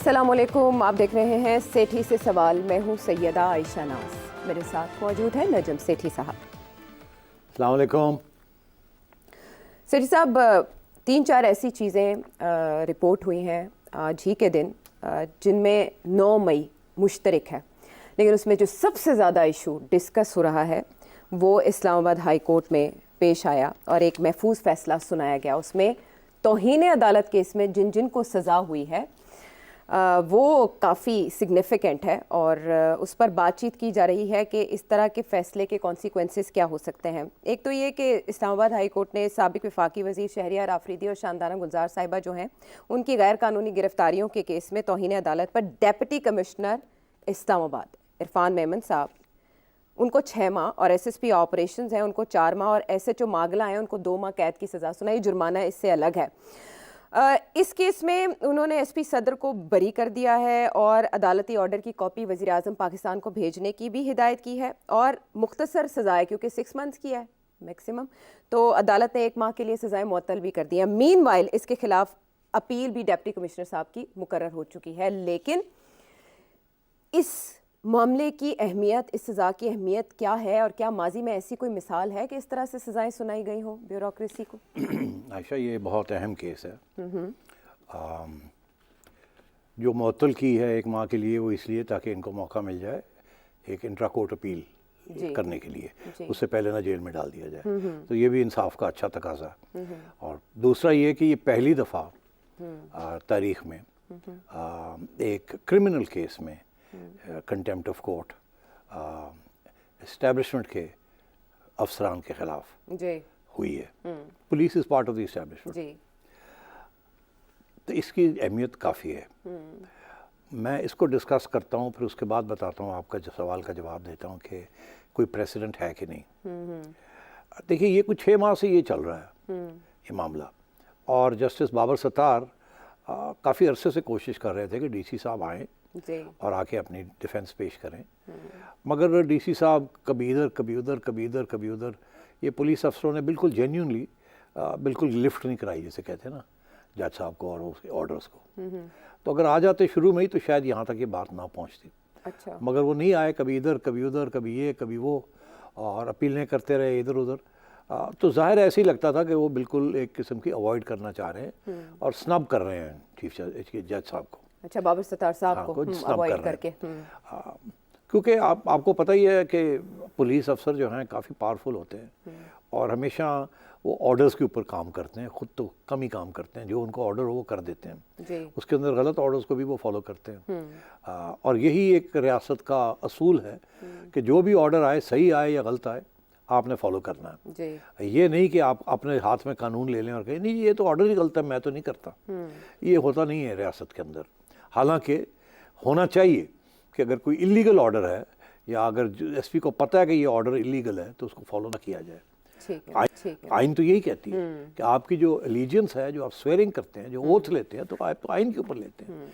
अस्सलामुअलैकुम, आप देख रहे हैं सेठी से सवाल। मैं हूं सैयदा आयशा नाज, मेरे साथ मौजूद है नजम सेठी साहब। अस्सलाम वालेकुम। सेठी साहब, 3-4 ऐसी चीज़ें रिपोर्ट हुई हैं आज ही के दिन जिनमें 9 मई मुश्तरक है, लेकिन उसमें जो सबसे ज़्यादा इशू डिस्कस हो रहा है वो इस्लामाबाद हाई कोर्ट में पेश आया और एक महफूज फ़ैसला सुनाया गया। उसमें तौहीन अदालत केस में जिन जिन को सज़ा हुई है वो काफ़ी सिग्निफिकेंट है और उस पर बातचीत की जा रही है कि इस तरह के फ़ैसले के कॉन्सिक्वेंसेस क्या हो सकते हैं। एक तो ये कि इस्लामाबाद हाई कोर्ट ने साबिक वफाकी वज़ीर शहरियार आफरीदी और शानदाना गुलजार साहिबा जो हैं उनकी गैर कानूनी गिरफ्तारियों के केस में तौहीन अदालत पर डेप्यूटी कमिश्नर इस्लामाबाद इरफान मेमन साहब, उनको 6 माह और SSP ऑपरेशंस हैं उनको 4 माह और SHO मागला हैं उनको 2 माह कैद की सज़ा सुनाई। जुर्माना इससे अलग है। इस केस में उन्होंने SP सदर को बरी कर दिया है और अदालती ऑर्डर की कॉपी वज़ीर आज़म पाकिस्तान को भेजने की भी हिदायत की है और मुख्तसर सज़ाएँ क्योंकि 6 मंथ्स की है मैक्सिमम, तो अदालत ने 1 माह के लिए सज़ाएँ मुअत्तल भी कर दी हैं। मीनवाइल इसके खिलाफ अपील भी डिप्टी कमिश्नर साहब की मुकर्रर हो चुकी है। लेकिन इस मामले की अहमियत, इस सज़ा की अहमियत क्या है और क्या माजी में ऐसी कोई मिसाल है कि इस तरह से सज़ाएँ सुनाई गई हों ब्यूरोक्रेसी को? आयशा, ये बहुत अहम केस है। जो मुअत्तल की है 1 माह के लिए वो इसलिए ताकि इनको मौका मिल जाए एक इंट्रा कोर्ट अपील करने के लिए, उससे पहले ना जेल में डाल दिया जाए। तो ये भी इंसाफ का अच्छा तकाजा है। और दूसरा ये कि ये पहली दफ़ा तारीख में एक क्रिमिनल केस में कंटेम्प्ट ऑफ कोर्ट एस्टैब्लिशमेंट के अफसरान के खिलाफ हुई है। Police is part of the establishment, तो इसकी अहमियत काफ़ी है। मैं इसको डिस्कस करता हूँ, फिर उसके बाद बताता हूँ, आपका जो सवाल का जवाब देता हूँ कि कोई प्रेसिडेंट है कि नहीं। देखिए, ये कुछ 6 माह से ये चल रहा है ये मामला, और जस्टिस बाबर सत्तार काफ़ी अरसे से कोशिश कर रहे थे कि DC साहब आएँ और आके अपनी डिफेंस पेश करें, मगर DC साहब कभी इधर कभी उधर, कभी इधर कभी उधर। ये पुलिस अफसरों ने बिल्कुल जेन्युइनली बिल्कुल लिफ्ट नहीं कराई, जैसे कहते हैं ना, जज साहब को और उसके ऑर्डर्स को। तो अगर आ जाते शुरू में ही तो शायद यहाँ तक ये बात ना पहुँचती। अच्छा। मगर वो नहीं आए, कभी इधर कभी उधर, कभी ये कभी वो, और अपीलें करते रहे इधर उधर। तो ज़ाहिर ऐसे ही लगता था कि वो बिल्कुल एक किस्म की अवॉइड करना चाह रहे हैं और स्नब कर रहे हैं चीफ जज साहब को। अच्छा, बाबर सत्तार साहब को अवॉइड करके। क्योंकि आपको पता ही है कि पुलिस अफसर जो हैं काफ़ी पावरफुल होते हैं और हमेशा वो ऑर्डर्स के ऊपर काम करते हैं, ख़ुद तो कम ही काम करते हैं। जो उनको ऑर्डर हो वो कर देते हैं, उसके अंदर गलत ऑर्डर्स को भी वो फॉलो करते हैं। और यही एक रियासत का असूल है कि जो भी ऑर्डर आए, सही आए या गलत आए, आपने फॉलो करना है। ये नहीं कि आप अपने हाथ में कानून ले लें और कहें नहीं ये तो ऑर्डर ही गलत है, मैं तो नहीं करता। ये होता नहीं है रियासत के अंदर। हालांकि होना चाहिए कि अगर कोई इलीगल ऑर्डर है या अगर SP को पता है कि ये ऑर्डर इलीगल है तो उसको फॉलो ना किया जाए। आइन तो यही कहती है कि आपकी जो एलिजियंस है, जो आप स्वेरिंग करते हैं, जो ओथ लेते हैं, तो आप तो आइन के ऊपर लेते हैं।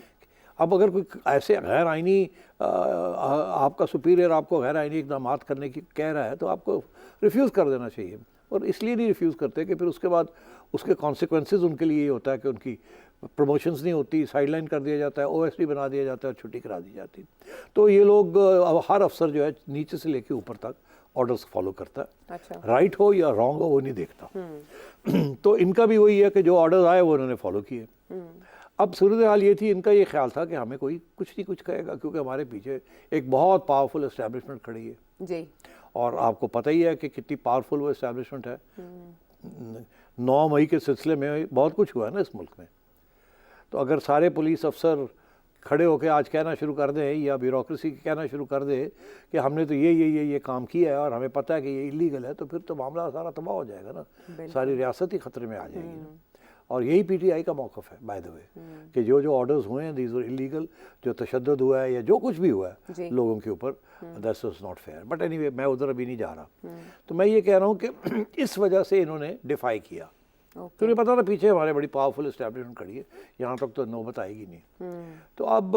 अब अगर कोई ऐसे गैर आइनी आपका सुपीरियर आपको गैर आइनी इक़दामात करने की कह रहा है तो आपको रिफ्यूज़ कर देना चाहिए। और इसलिए नहीं रिफ्यूज़ करते कि फिर उसके बाद उसके कॉन्सिक्वेंसेस उनके लिए ये होता है कि उनकी प्रमोशंस नहीं होती, साइडलाइन कर दिया जाता है, OSD बना दिया जाता है और छुट्टी करा दी जाती। तो ये लोग हर अफसर जो है नीचे से लेके ऊपर तक ऑर्डर्स फॉलो करता है। अच्छा। राइट हो या रॉन्ग हो वो नहीं देखता। तो इनका भी वही है कि जो ऑर्डर्स आए वो उन्होंने फॉलो किए। अब सूरत हाल ये थी, इनका ये ख्याल था कि हमें कोई कुछ नहीं कुछ कहेगा क्योंकि हमारे पीछे एक बहुत पावरफुल एस्टैब्लिशमेंट खड़ी है जी। और आपको पता ही है कि कितनी पावरफुल वो एस्टैब्लिशमेंट है। 9 मई के सिलसिले में बहुत कुछ हुआ है ना इस मुल्क में। तो अगर सारे पुलिस अफसर खड़े होकर आज कहना शुरू कर दें या ब्यूरोक्रेसी कहना शुरू कर दे कि हमने तो ये काम किया है और हमें पता है कि ये इलीगल है, तो फिर तो मामला सारा तबाह हो जाएगा ना, सारी रियासत ही खतरे में आ जाएगी। और यही PTI का मौक़िफ़ है बाय द वे कि जो जो ऑर्डर्स हुए हैं दीज आर इलीगल, जो तशद्दुद हुआ है या जो कुछ भी हुआ है लोगों के ऊपर, that's was not fair. But anyway, मैं उधर अभी नहीं जा रहा। तो मैं ये कह रहा हूँ कि इस वजह से इन्होंने डिफाई किया क्योंकि पता था पीछे हमारे बड़ी पावरफुल एस्टैब्लिशमेंट खड़ी है, यहाँ तक तो नौबत आएगी नहीं। तो अब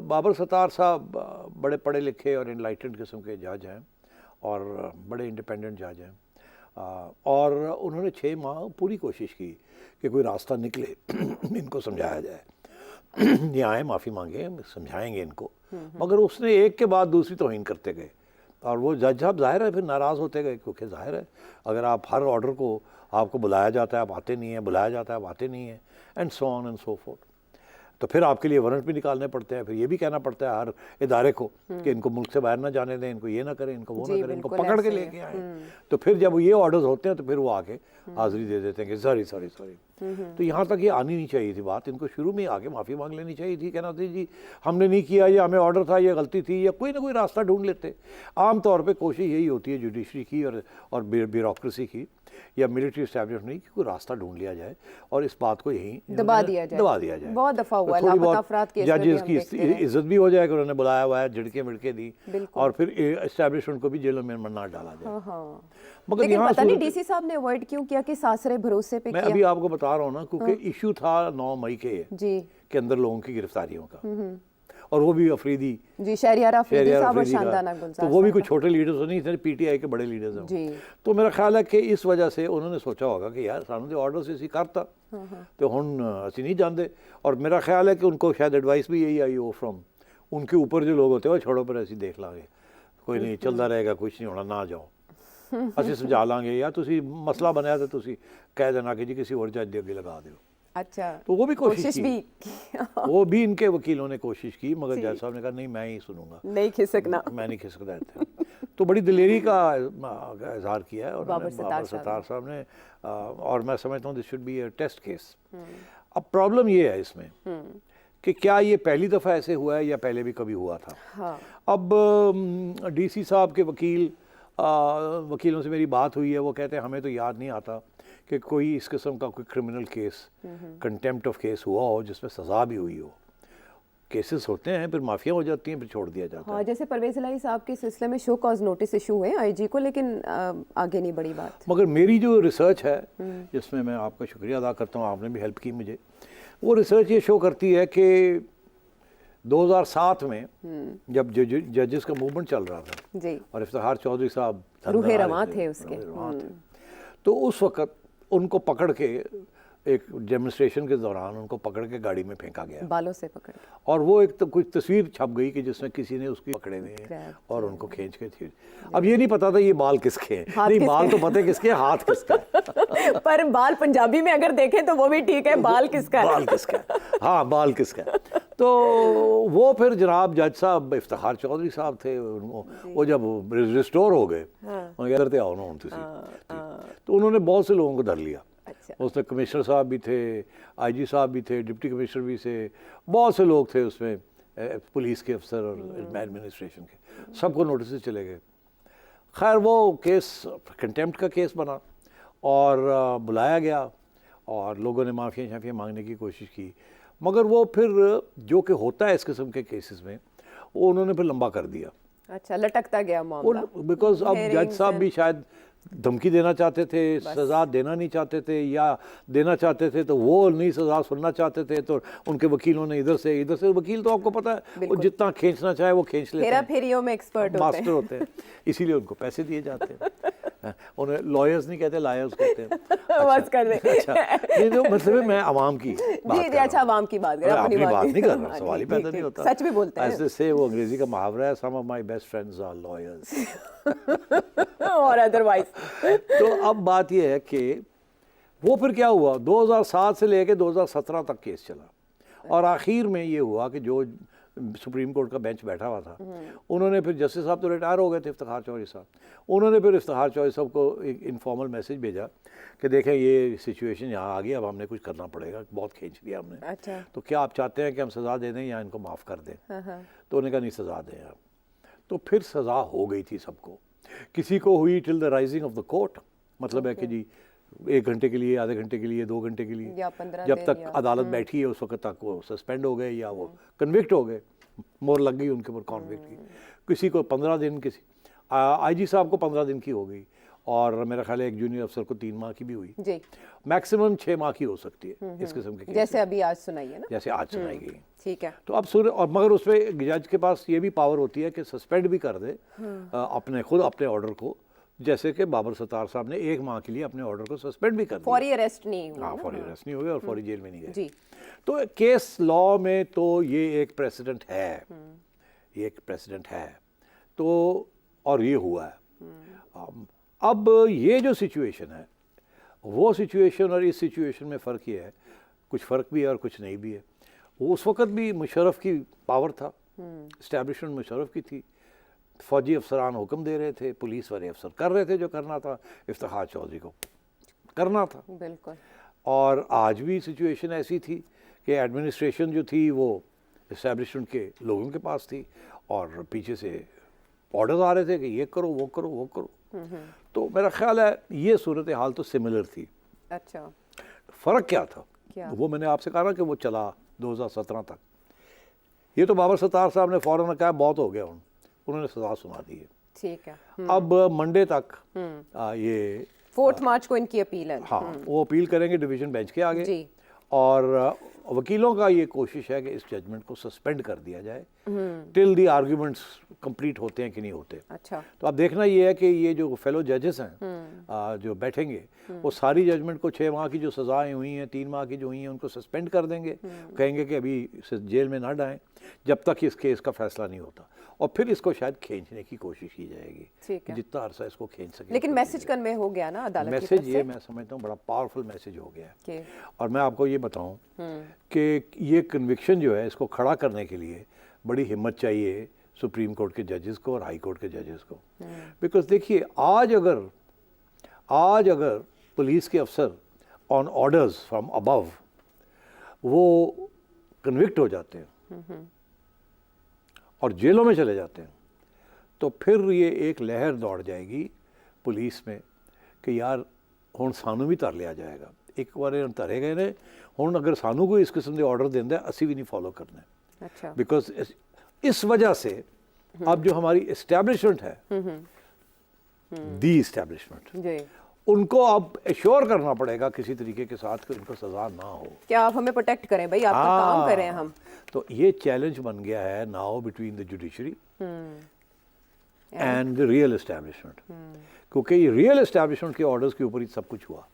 बाबर सत्तार साहब बड़े पढ़े लिखे और इनलाइटेंड किस्म के जज हैं और बड़े इंडिपेंडेंट जज हैं, और उन्होंने 6 माह पूरी कोशिश की कि कोई रास्ता निकले, इनको समझाया जाए। ये आए माफ़ी मांगे, समझाएंगे इनको, मगर उसने एक के बाद दूसरी तौहीन करते गए और वो जज साहब जाहिर है फिर नाराज़ होते गए, क्योंकि जाहिर है अगर आप हर ऑर्डर को आपको बुलाया जाता है आप आते नहीं हैं, बुलाया जाता है आप आते नहीं हैं, and so on and so fourth, तो फिर आपके लिए वारंट भी निकालने पड़ते हैं, फिर ये भी कहना पड़ता है हर इदारे को कि इनको मुल्क से बाहर ना जाने दें, इनको ये ना करें, इनको वो ना करें, इनको पकड़ के लेके आए। तो फिर जब ये ऑर्डर्स होते हैं तो फिर वो आके हाजिरी दे देते हैं कि सॉरी सॉरी सॉरी। तो यहाँ तक ये आनी नहीं चाहिए थी बात, इनको शुरू में आके माफ़ी मांग लेनी चाहिए थी, कहना थी जी हमने नहीं किया, या हमें ऑर्डर था, ये गलती थी, या कोई ना कोई रास्ता ढूंढ लेते। आम तौर पर कोशिश यही होती है जुडिशरी की और ब्यूरोक्रेसी की या मिलिट्री एस्टैब्लिशमेंट की, कोई रास्ता ढूंढ लिया जाए और इस बात को यहीं दबा दिया जाए। बहुत दफा हुआ है, लापता अफराद केस में भी जजेस हम की देखते हैं। इज्जत भी हो जाए कि उन्होंने बुलाया हुआ है, झिड़के मिड़के दी और फिर एस्टैब्लिशमेंट को भी जेलों में ना डाला जाए। मगर लेकिन यहाँ पता नहीं डीसी साहब ने अवॉइड क्यों किया कि सासरे भरोसे पे मैं किया। अभी आपको बता रहा हूँ ना, क्योंकि इशू था 9 मई जी के अंदर लोगों की गिरफ्तारियों का, और वो भी अफरीदी जी, शहरियार अफरीदी साहब और अफरीदी का। शानदाना गुलजार तो वो भी साहब कोई छोटे लीडर्स नहीं थे, पीटीआई के बड़े लीडर्स हैं। जी। तो मेरा ख्याल है कि इस वजह से उन्होंने सोचा होगा कि यार सानू तो ऑर्डर से इसी करता तो हुण असी नहीं जानते, और मेरा ख्याल है कि उनको शायद एडवाइस भी यही आई हो फ्रॉम उनके ऊपर जो लोग होते हैं, वो छोड़ो पर ऐसी देख लांगे, कोई नहीं चलता रहेगा, कुछ नहीं होना, ना जाओ ਅਸੀਂ ਸਮਝਾ ਲਾਂਗੇ, या ਤੁਸੀਂ मसला बनाया तो ਤੁਸੀਂ कह देना कि जी किसी और जज के अगे लगा दो। अच्छा, तो वो भी कोशिश भी वो भी इनके वकीलों ने कोशिश की, मगर जज साहब ने कहा नहीं मैं ही सुनूंगा, नहीं खिसकना, मैं नहीं खिसकता थे। तो बड़ी दिलेरी का इजहार किया है और बाबर सत्तार साहब ने, और मैं समझता हूँ this should be a test case. अब प्रॉब्लम ये है इसमें कि क्या ये पहली दफ़ा ऐसे हुआ है या पहले भी कभी हुआ था। हाँ। अब डीसी साहब के वकीलों से मेरी बात हुई है, वो कहते हैं हमें तो याद नहीं आता कि कोई इस किस्म का कोई criminal case, contempt of case हुआ हो जिसमें सज़ा भी हुई हो। केसेस होते हैं, फिर माफिया हो जाती हैं, फिर छोड़ दिया जाता है। हाँ, जैसे परवेज़ इलाही साहब के सिलसिले में शो कॉज नोटिस इशू हुए आईजी को, लेकिन आगे नहीं बढ़ी बात। मगर मेरी जो रिसर्च है, जिसमें मैं आपका शुक्रिया अदा करता हूँ, आपने भी हेल्प की मुझे, वो रिसर्च ये शो करती है कि 2007 में जब जजेस का मूवमेंट चल रहा था जी, और इफ्तिखार चौधरी साहब रूहे रवां थे उसके, तो उस वक़्त उनको पकड़ के एक डेमोन्स्ट्रेशन के दौरान उनको पकड़ के गाड़ी में फेंका गया, बालों से पकड़ के, और वो एक तो कुछ तस्वीर छप गई कि जिसमें किसी ने उसकी पकड़े हुए हैं और उनको खींच के थी। अब ये नहीं पता था ये बाल किसके हैं, नहीं बाल तो पता है किसके, हाथ किसका है। पर बाल पंजाबी में अगर देखें तो वो भी ठीक है, बाल किसका है, बाल किसका है, हाँ बाल किसका है। तो वो फिर जनाब जज साहब इफ्तिखार चौधरी साहब थे, वो जब रिस्टोर हो गए उनके आओ ना, तो उन्होंने बहुत से लोगों को धर लिया। अच्छा। उसमें कमिश्नर साहब भी थे, आईजी साहब भी थे, डिप्टी कमिश्नर भी थे, बहुत से लोग थे उसमें, पुलिस के अफसर और एडमिनिस्ट्रेशन के, सबको नोटिस चले गए। खैर वो केस कंटेम्प्ट का केस बना और बुलाया गया और लोगों ने माफ़िया शाफिया मांगने की कोशिश की, मगर वो फिर जो कि होता है इस किस्म के केसेस में, वो उन्होंने फिर लंबा कर दिया। अच्छा, लटकता गया मामला, बिकॉज अब जज साहब भी शायद धमकी देना चाहते थे, सज़ा देना नहीं चाहते थे, या देना चाहते थे तो वो नहीं सज़ा सुनना चाहते थे, तो उनके वकीलों ने इधर से वकील तो आपको पता है वो जितना खींचना चाहे वो खींच लेते हैं, हेरा फेरियों में एक्सपर्ट मास्टर होते हैं, इसीलिए उनको पैसे दिए जाते हैं। उन्हें लॉयर्स नहीं कहते, लायर्स कहते हैं। बस कर दे। अच्छा, ये जो मतलब है मैं आवाम की जी जी, अच्छा आवाम की बात कर, अपनी बात नहीं कर रहा, सवाल ही पैदा नहीं होता, सच भी बोलते हैं। ऐसे से वो अंग्रेजी का मुहावरा है, some of my best friends are lawyers और अदरवाइज। तो अब बात यह है कि वो फिर क्या हुआ, 2007 से लेके 2017 तक केस चला और आखिर में ये हुआ कि जो सुप्रीम कोर्ट का बेंच बैठा हुआ था, उन्होंने फिर जस्टिस साहब तो रिटायर हो गए थे, इफ्तिखार चौधरी साहब, उन्होंने फिर इफ्तिखार चौधरी साहब को एक इनफॉर्मल मैसेज भेजा कि देखें ये सिचुएशन यहाँ आ गई, अब हमने कुछ करना पड़ेगा, बहुत खींच लिया हमने। अच्छा। तो क्या आप चाहते हैं कि हम सज़ा दे दें या इनको माफ़ कर दें? तो उन्होंने कहा नहीं, सज़ा दें आप। तो फिर सज़ा हो गई थी सबको, किसी को हुई till the rising of the court, मतलब है कि जी 1 घंटे के लिए, आधे घंटे के लिए, 2 घंटे के लिए, या 15 जब तक अदालत बैठी है उस वक्त तक वो सस्पेंड हो गए या वो कन्विक्ट हो गए, मोहर लग गई उनके ऊपर कॉन्विक्ट की। किसी को 15 दिन, किसी आईजी साहब को 15 दिन की हो गई, और मेरा ख्याल है एक जूनियर अफसर को 3 माह की भी हुई जी। मैक्सिमम 6 माह की हो सकती है इस किस्म के, जैसे अभी आज सुनाई है ना, जैसे आज सुनाई गई, ठीक है। तो अब और मगर उसमें जज के पास ये भी पावर होती है कि सस्पेंड भी कर दे अपने ऑर्डर को, जैसे कि बाबर सत्तार साहब ने 1 माह के लिए अपने ऑर्डर को सस्पेंड भी कर दिया। फौरी अरेस्ट नहीं हुआ हाँ, ना? फौरी अरेस्ट नहीं हुए और फौरी जेल में नहीं गए। जी। तो केस लॉ में तो ये एक प्रेसिडेंट है, ये एक प्रेसिडेंट है, तो और ये हुआ है। अब ये जो सिचुएशन है, वो सिचुएशन और इस सिचुएशन में फ़र्क ये है, कुछ फ़र्क भी है और कुछ नहीं भी है। वो उस वक़्त भी मुशर्रफ की पावर था, इस्टेब्लिशमेंट मुशर्रफ की थी, फ़ौजी अफसरान हुक्म दे रहे थे, पुलिस वाले अफसर कर रहे थे जो करना था, इफ्तिखार चौधरी को करना था। बिल्कुल। और आज भी सिचुएशन ऐसी थी कि एडमिनिस्ट्रेशन जो थी वो इस्टेब्लिशमेंट के लोगों के पास थी और पीछे से ऑर्डर्स आ रहे थे कि ये करो, वो करो, वो करो। तो मेरा ख्याल है ये सूरत हाल तो सिमिलर थी। अच्छा। फ़र्क क्या था? क्या? वो मैंने आपसे कहा ना कि वो चला 2017 तक। ये तो बाबर सत्तार साहब ने फ़ौरन कहा बहुत हो गया, उन्होंने सज़ा सुना दी है। ठीक है। अब मंडे तक ये 4 मार्च को इनकी अपील है। हाँ, वो अपील करेंगे डिवीज़न बेंच के आगे। जी। और वकीलों का ये कोशिश है कि इस जजमेंट को सस्पेंड कर दिया जाए टिल दी आर्ग्यूमेंट्स कंप्लीट होते हैं कि नहीं होते। अच्छा। तो अब देखना ये है कि ये जो फेलो जजेस हैं जो बैठेंगे वो सारी जजमेंट को 6 माह की जो सज़ाएं हुई हैं, 3 माह की जो हुई हैं, उनको सस्पेंड कर देंगे। कहेंगे कि अभी इसे जेल में ना डालें जब तक इस केस का फैसला नहीं होता, और फिर इसको शायद खींचने की कोशिश की जाएगी ठीक है। जितना अरसा इसको खींच सके। लेकिन मैसेज कन्वे हो गया ना अदालत की मैसेज तरफ ये से मैं समझता हूँ बड़ा पावरफुल मैसेज हो गया है। कि और मैं आपको ये बताऊं कि ये कन्विक्शन जो है इसको खड़ा करने के लिए बड़ी हिम्मत चाहिए सुप्रीम कोर्ट के जजेस को और हाई कोर्ट के जजेस को। बिकॉज देखिए आज अगर पुलिस के अफसर ऑन ऑर्डर्स फ्रॉम अबव वो कन्विक्ट हो जाते हैं और जेलों में चले जाते हैं, तो फिर ये एक लहर दौड़ जाएगी पुलिस में कि यार हुण सानू भी तर लिया जाएगा। एक बार धरे गए ने, हुण अगर सानू कोई इस किस्म के ऑर्डर देंदा असी भी नहीं फॉलो करने। अच्छा। बिकॉज इस वजह से अब जो हमारी इस्टेब्लिशमेंट है, दी इस्टेब्लिशमेंट, जी। उनको अब एश्योर करना पड़ेगा किसी तरीके के साथ कि उनको सजा ना हो। क्या आप हमें प्रोटेक्ट करें भाई, आपका काम करें हम। तो ये चैलेंज बन गया है now between the judiciary and the real establishment, क्योंकि ये रियल एस्टैब्लिशमेंट के ऑर्डर्स के ऊपर ही सब कुछ हुआ।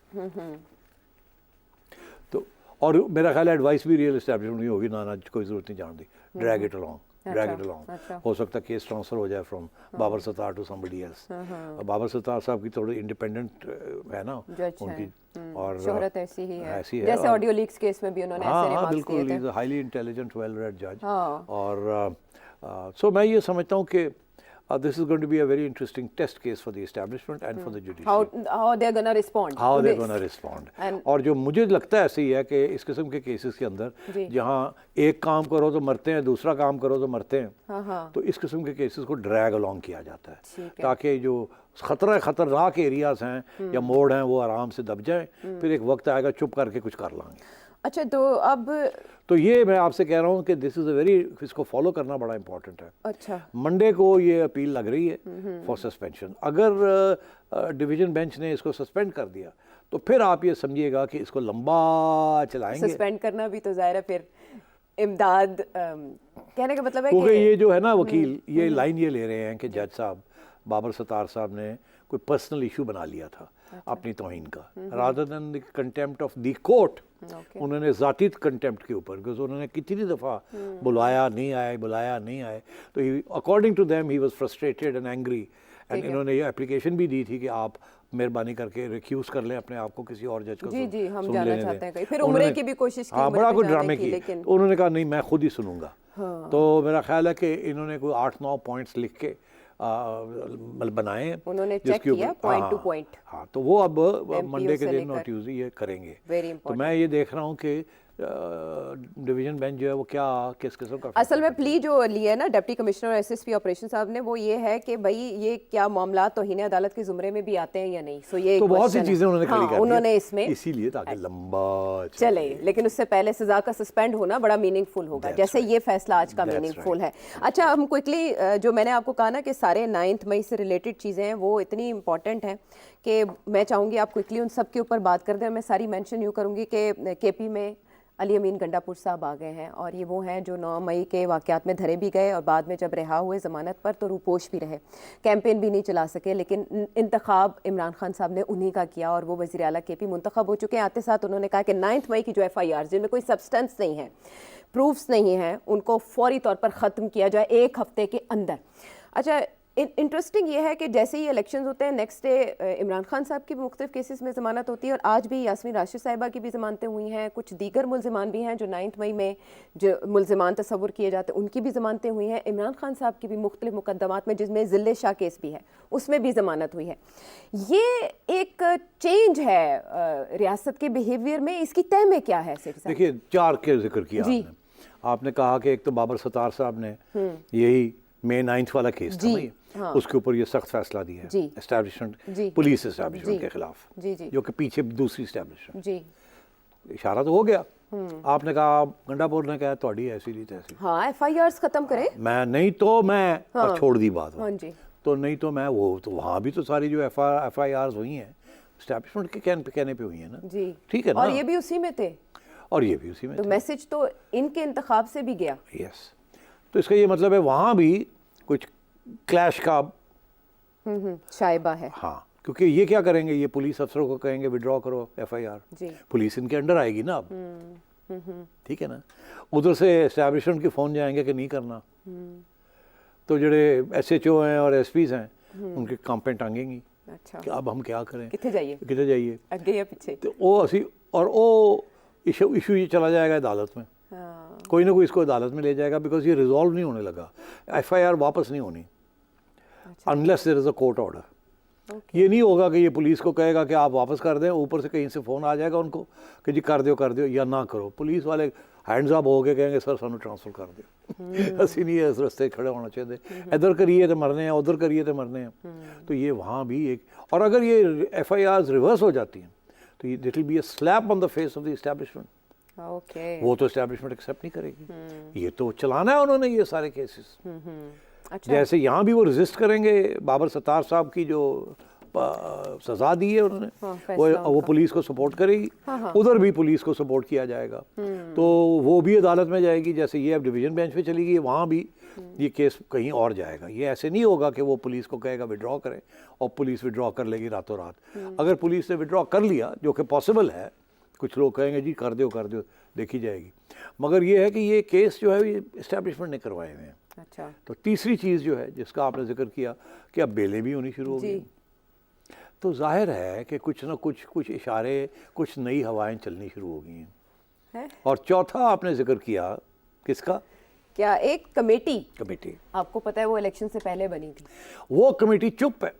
तो और मेरा ख्याल है एडवाइस भी रियल एस्टैब्लिशमेंट नहीं होगी, ना कोई ज़रूरत नहीं जानती, drag it along, drag it along. हो सकता है केस ट्रांसफर हो जाए from Babar Sattar to somebody else. Babar Sattar sahab की थोड़ी इंडिपेंडेंट है ना उनकी, और शोहरत ऐसी ही है, ऐसी है। जैसे ऑडियो लीक्स केस में भी उन्होंने ऐसे रिमार्क्स दिए थे। बिल्कुल, हाईली इंटेलिजेंट, वेल रेड जज। और सो मैं ये समझता हूँ कि this is going to be a very interesting test case for the establishment and for the judiciary. How they're going to respond. How they're going to respond. और जो मुझे लगता है ऐसे ही है कि इस किस्म के केसेस के अंदर जहाँ एक काम करो तो मरते हैं, दूसरा काम करो तो मरते हैं, तो इस किस्म के केसेस को ड्रैग अलोंग किया जाता है ताकि जो खतरनाक एरियाज हैं या मोड़ हैं वो आराम से दब जाएं, फिर एक वक्त आएगा चुप करके कुछ कर लाएंगे। अच्छा, तो अब तो ये मैं आपसे कह रहा हूँ कि दिस इज़ अ वेरी, इसको फॉलो करना बड़ा इंपॉर्टेंट है। अच्छा, मंडे को ये अपील लग रही है फॉर सस्पेंशन। अगर डिवीजन बेंच ने इसको सस्पेंड कर दिया तो फिर आप ये समझिएगा कि इसको लंबा चलाएंगे। सस्पेंड करना भी तो जाहिर है फिर इमदाद, कहने का मतलब है क्योंकि ये जो है ना वकील ये लाइन ये ले रहे हैं कि जज साहब बाबर सत्तार साहब ने कोई पर्सनल इशू बना लिया था अपनी तौहीन का, rather than the contempt of the court. उन्होंने ज़ाती कंटेम्प्ट के ऊपर, बिकॉज उन्होंने कितनी दफ़ा बुलाया नहीं आए, तो according to them he was frustrated and angry, and इन्होंने ये एप्लीकेशन भी दी थी कि आप मेहरबानी करके रिक्यूज कर लें अपने आप को किसी और जज को। जी, हम जाना चाहते हैं कहीं। फिर उम्रे की भी कोशिश की, हाँ, बड़ा कुछ ड्रामे की, लेकिन उन्होंने कहा नहीं मैं खुद ही सुनूंगा। तो मेरा ख्याल है कि इन्होंने कोई 8-9 पॉइंट्स लिख के बनाए, उन्होंने चेक किया पॉइंट टू पॉइंट। हाँ, तो वो अब मंडे के दिन और ट्यूसडे ये करेंगे। तो मैं ये देख रहा हूँ कि डिवीजन बेंच जो है वो क्या किस किस्म का, असल में प्ली जो ली है ना डिप्टी कमिश्नर एसएसपी ऑपरेशन साहब ने, वो ये है कि भाई ये क्या मामला तौहीन अदालत के जुमरे में भी आते हैं या नहीं। सो ये तो बहुत सी चीजें उन्होंने खड़ी कर दी उन्होंने इसमें, इसीलिए ताकि लंबा चले, लेकिन उससे पहले सजा का सस्पेंड होना बड़ा मीनिंगफुल होगा, जैसे ये फैसला आज का मीनिंगफुल है। अच्छा, हम क्विकली, जो मैंने आपको कहा ना कि सारे 9 मई से रिलेटेड चीज़ें हैं वो इतनी इंपॉर्टेंट हैं कि मैं चाहूँगी आप क्विकली उन सब के ऊपर बात कर दें। मैं सारी मेंशन यूँ करूँगी कि केपी में अली अमीन गंडापुर साहब आ गए हैं और ये वो हैं जो 9 मई के वाक़यात में धरे भी गए और बाद में जब रिहा हुए ज़मानत पर तो रूपोश भी रहे, कैंपेन भी नहीं चला सके, लेकिन इंतखाब इमरान खान साहब ने उन्हीं का किया और वो वज़ीर आला KP मुंतखब हो चुके हैं। आते साथ उन्होंने कहा कि 9 मई की जो FIR जिनमें कोई सब्सटेंस नहीं है, प्रूफ्स नहीं हैं, उनको फौरी तौर पर ख़त्म किया जाए 1 हफ़्ते के अंदर। अच्छा, इंटरेस्टिंग ये है कि जैसे ही इलेक्शंस होते हैं नेक्स्ट डे इमरान खान साहब की भी मुख्तलिफ केसेस में ज़मानत होती है और आज भी यास्मीन राशिद साहिबा की भी ज़मानतें हुई हैं, कुछ दीगर मुलजिमान भी हैं जो 9 मई में जो मुलजिमान तस्वुर किए जाते हैं उनकी भी ज़मानतें हुई हैं। इमरान खान साहब की भी मुख्तलिफ मुकदमात में जिसमें ज़िल्ले शाह केस भी है उसमें भी ज़मानत हुई है। ये एक चेंज है रियासत के बिहेवियर में, इसकी तय में क्या है? देखिए 4 के जिक्र किया आपने कहा कि एक तो बाबर सत्तार साहब ने यही May 9 वाला केस था नहीं, हाँ। उसके ऊपर ये सख्त फैसला दिया है एस्टैब्लिशमेंट, पुलिस एस्टैब्लिशमेंट के खिलाफ, जो कि पीछे दूसरी एस्टैब्लिशमेंट। इशारा तो हो गया। आपने कहा, गंडापुर ने कहा थोड़ी ऐसी ली तैसी, हाँ FIRs खत्म करे, मैं नहीं तो मैं, हाँ। और छोड़ दी बात, हाँ जी। तो नहीं तो मैं वो, तो वहाँ भी तो सारी जो FIRs हुई हैं एस्टैब्लिशमेंट के कहने पे हुई है ना जी, ठीक है ना, और ये भी उसी में थे, और ये भी उसी में, तो मैसेज तो इनके इंतखाब से भी गया। यस, तो इसका ये मतलब है वहाँ भी कुछ क्लैश का शायबा है, हाँ, क्योंकि ये क्या करेंगे, ये पुलिस अफसरों को कहेंगे विड्रॉ करो FIR, पुलिस इनके अंडर आएगी ना अब, ठीक है ना, उधर से एस्टैब्लिशमेंट के फ़ोन जाएंगे कि नहीं करना, तो जड़े SHO हैं और SPs हैं उनके काम पे टांगेंगी। अच्छा, कि अब हम क्या करें, कितने जाइए अगे या पीछे, तो वो असी और वो इशू ये चला जाएगा अदालत में, हाँ। कोई ना कोई इसको अदालत में ले जाएगा, बिकॉज ये रिजॉल्व नहीं होने लगा, FIR वापस नहीं होनी unless there is a court order. ये नहीं होगा कि ये पुलिस को कहेगा कि आप वापस कर दें, ऊपर से कहीं से फ़ोन आ जाएगा उनको कि जी कर दो या ना करो, पुलिस वाले हैंड्स अप हो के कहेंगे सर सानू ट्रांसफ़र कर दो, असं नहीं है इस रस्ते खड़े होना चाहिए, इधर करिए तो मरने हैं, उधर करिए तो मरने हैं। तो ये वहाँ भी एक, और अगर ये FIRs रिवर्स हो जाती हैं तो ये it will be a slap on the face of the establishment. वो तो एस्टैब्लिशमेंट एक्सेप्ट नहीं करेगी, ये तो चलाना है उन्होंने ये सारे केसेस। अच्छा। जैसे यहाँ भी वो रेजिस्ट करेंगे, बाबर सत्तार साहब की जो सजा दी है उन्होंने, हाँ, वो पुलिस को सपोर्ट करेगी, हाँ। उधर भी पुलिस को सपोर्ट किया जाएगा, तो वो भी अदालत में जाएगी, जैसे ये अब डिवीजन बेंच पे चली गई, वहाँ भी ये केस कहीं और जाएगा। ये ऐसे नहीं होगा कि वो पुलिस को कहेगा विड्रॉ करें और पुलिस विड्रॉ कर लेगी रातों रात। अगर पुलिस ने विड्रॉ कर लिया, जो कि पॉसिबल है, कुछ लोग कहेंगे जी कर दो देखी जाएगी, मगर ये है कि ये केस जो है ये इस्टेब्लिशमेंट ने करवाए हुए हैं। अच्छा। तो तीसरी चीज़ जो है जिसका आपने जिक्र किया कि अब बेलें भी होनी शुरू हो गई, तो जाहिर है कि कुछ ना कुछ इशारे, कुछ नई हवाएं चलनी शुरू हो गई हैं। और चौथा आपने जिक्र किया किसका, क्या एक कमेटी आपको पता है वो इलेक्शन से पहले बनी थी, वो कमेटी चुप है।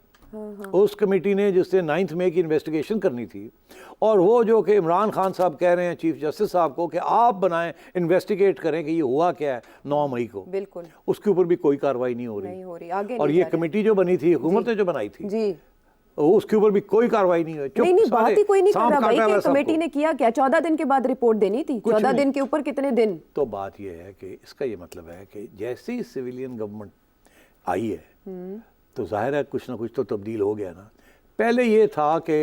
उस कमेटी ने जिससे 9 मई की इन्वेस्टिगेशन करनी थी, और वो जो कि इमरान खान साहब कह रहे हैं चीफ जस्टिस साहब को कि आप बनाएं, इन्वेस्टिगेट करें कि ये हुआ क्या है 9 मई को, बिल्कुल उसके ऊपर भी कोई कार्रवाई नहीं हो रही आगे। और ये कमेटी जो बनी थी, हुकूमत ने जो बनाई थी जी, उसके ऊपर भी कोई कार्रवाई नहीं हुई। नहीं बात ही कोई नहीं कर रहा भाई कि कमेटी ने किया क्या, 14 दिन के बाद रिपोर्ट देनी थी, 14 दिन के ऊपर कितने दिन। तो बात ये है कि इसका ये मतलब है कि जैसे ही सिविलियन गवर्नमेंट आई है तो जाहिर है कुछ ना कुछ तो तब्दील हो गया ना। पहले ये था कि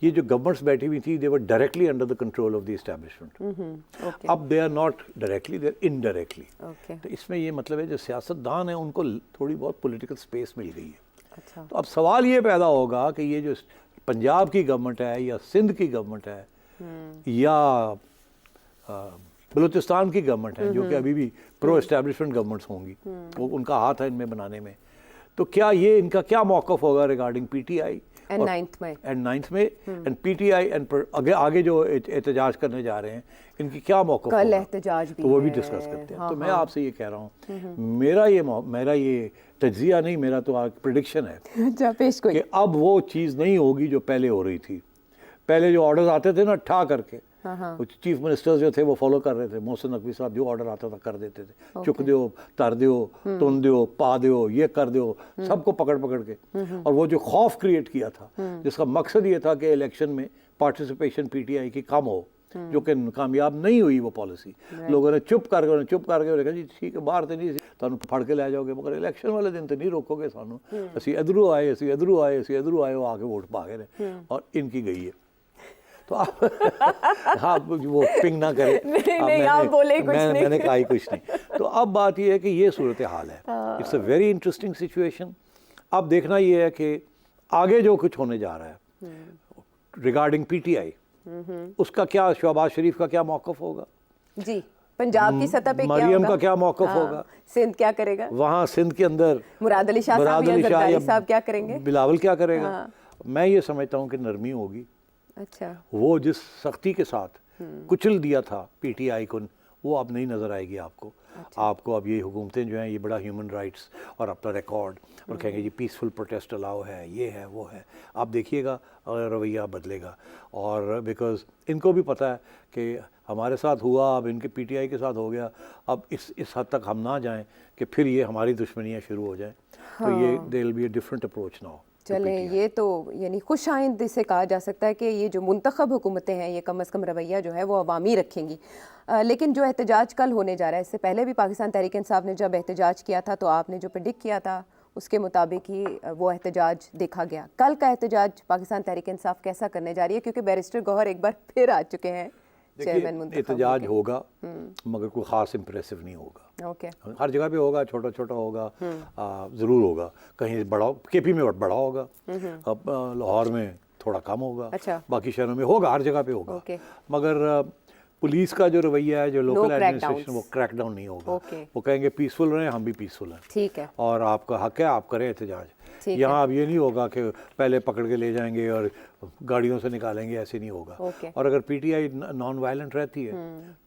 ये जो गवर्नमेंट्स बैठी हुई थी, they were directly under the control of the establishment. अब they are not directly, they are indirectly. तो इसमें ये मतलब है जो सियासतदान है उनको थोड़ी बहुत पॉलिटिकल स्पेस मिल गई है। अच्छा। तो अब सवाल ये पैदा होगा कि ये जो पंजाब की गवर्नमेंट है या सिंध की गवर्नमेंट है या बलूचिस्तान की गवर्नमेंट है, जो कि अभी भी प्रो एस्टैब्लिशमेंट गवर्नमेंट्स होंगी, वो उनका हाथ है इनमें बनाने में, तो क्या ये इनका क्या मौक़िफ़ होगा रिगार्डिंग PTI एंड 9th में एंड PTI एंड आगे जो एहतजाज करने जा रहे हैं, इनकी क्या मौक़िफ़ होगा, एहतजाज भी, तो वो भी डिस्कस करते हैं। तो मैं आपसे ये कह रहा हूँ, मेरा ये तज्जिया नहीं, मेरा तो प्रेडिक्शन है कि अब वो चीज़ नहीं होगी जो पहले हो रही थी। पहले जो ऑर्डर्स आते थे ना ठा करके, चीफ मिनिस्टर्स जो थे वो फॉलो कर रहे थे, मोहसिन नकवी साहब जो ऑर्डर आता था कर देते थे, चुक दो, तर दो, तुन दो, पा दो, ये कर दो, सबको पकड़ के। और वो जो खौफ क्रिएट किया था, जिसका मकसद ये था कि इलेक्शन में पार्टिसिपेशन PTI की कम हो, जो कि कामयाब नहीं हुई वो पॉलिसी। लोगों ने चुप करके कहा जी ठीक है बाहर तो नहीं तुहानू फड़ के लै जाओगे, मगर इलेक्शन वाले दिन तो नहीं रोकोगे सानू, असी इधरों आए, वो आके वोट पा गए और इनकी गई है। तो आप हाँ वो पिंग ना करें। नहीं, आप बोले कुछ नहीं। मैंने कहा ही कुछ नहीं। तो अब बात ये है कि ये सूरत हाल है। It's a very interesting situation. अब देखना ये है कि आगे जो कुछ होने जा रहा है रिगार्डिंग पीटीआई, उसका क्या, शहबाज शरीफ का क्या मौक़िफ़ होगा जी, पंजाब की सतह पे क्या मरियम होगा? का क्या मौक़िफ़ होगा, सिंध क्या करेगा, वहाँ सिंध के अंदर मुराद अली शाह साहब या जरदारी साहब क्या करेंगे, बिलावल क्या करेगा। मैं ये समझता हूँ कि नरमी होगी। अच्छा, वो जिस सख्ती के साथ कुचल दिया था पीटीआई को, वो अब नहीं नज़र आएगी आपको। आपको अब ये हुकूमतें जो हैं ये बड़ा ह्यूमन राइट्स और अपना रिकॉर्ड और कहेंगे जी पीसफुल प्रोटेस्ट अलाउ है, ये है वो है। आप देखिएगा रवैया बदलेगा। और बिकॉज़ इनको भी पता है कि हमारे साथ हुआ, अब इनके पीटीआई के साथ हो गया, अब इस हद तक हम ना जाएं कि फिर ये हमारी दुश्मनियाँ शुरू हो जाएं। तो ये there will be a different approach now. चलें, ये तो यानी खुश आइंद इसे कहा जा सकता है कि ये जो मुंतखब हुकूमतें हैं ये कम अज़ कम रवैया जो है वो अवामी रखेंगी। लेकिन जो एहतजाज कल होने जा रहा है, इससे पहले भी पाकिस्तान तहरीक इंसाफ ने जब एहतजाज किया था तो आपने जो प्रेडिक्ट किया था उसके मुताबिक ही वो एहतजाज देखा गया। कल का एहतजाज पाकिस्तान तहरीक इंसाफ कैसा करने जा रही है, क्योंकि बैरिस्टर गौहर एक बार फिर आ चुके हैं चेयरमैन मुंतखब एहतजाज होगा मगर कोई ख़ास इम्प्रेसिव नहीं होगा। ओके, हर जगह पे होगा, छोटा छोटा होगा, ज़रूर होगा। कहीं बड़ा, केपी में बड़ा होगा, अब लाहौर में थोड़ा कम होगा, अच्छा, बाकी शहरों में होगा, हर जगह पे होगा। ओके, मगर पुलिस का जो रवैया है, जो लोकल एडमिनिस्ट्रेशन, वो क्रैकडाउन नहीं होगा। ओके, वो कहेंगे पीसफुल रहें, हम भी पीसफुल हैं, ठीक है, और आपका हक है, आप करें एहतजाज। ठीक यहाँ अब ये नहीं होगा कि पहले पकड़ के ले जाएंगे और गाड़ियों से निकालेंगे, ऐसे नहीं होगा। ओके, और अगर पीटीआई नॉन वायलेंट रहती है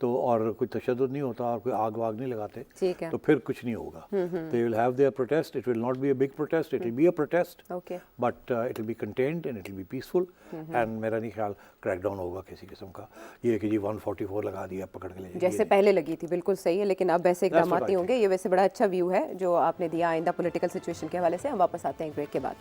तो, और कोई तशद्दुद नहीं होता और कोई आग वाग नहीं लगाते, ठीक है, तो फिर कुछ नहीं होगा। They will have their protest, it will not be a big protest, it will be a protest, okay, but it will be contained and it will be peaceful. And मेरा नहीं ख्याल क्रैकडाउन होगा किसी किस्म का। ये कि जी 144 लगा दिया, पकड़ के ले जाइए, जैसे पहले लगी थी, बिल्कुल सही है, लेकिन अब ऐसे इकदाम नहीं होंगे। ये वैसे बड़ा अच्छा व्यू है जो आपने दिया आइंदा पॉलिटिकल सिचुएशन के हवाले से। हम वापस आते हैं ब्रेक के बाद।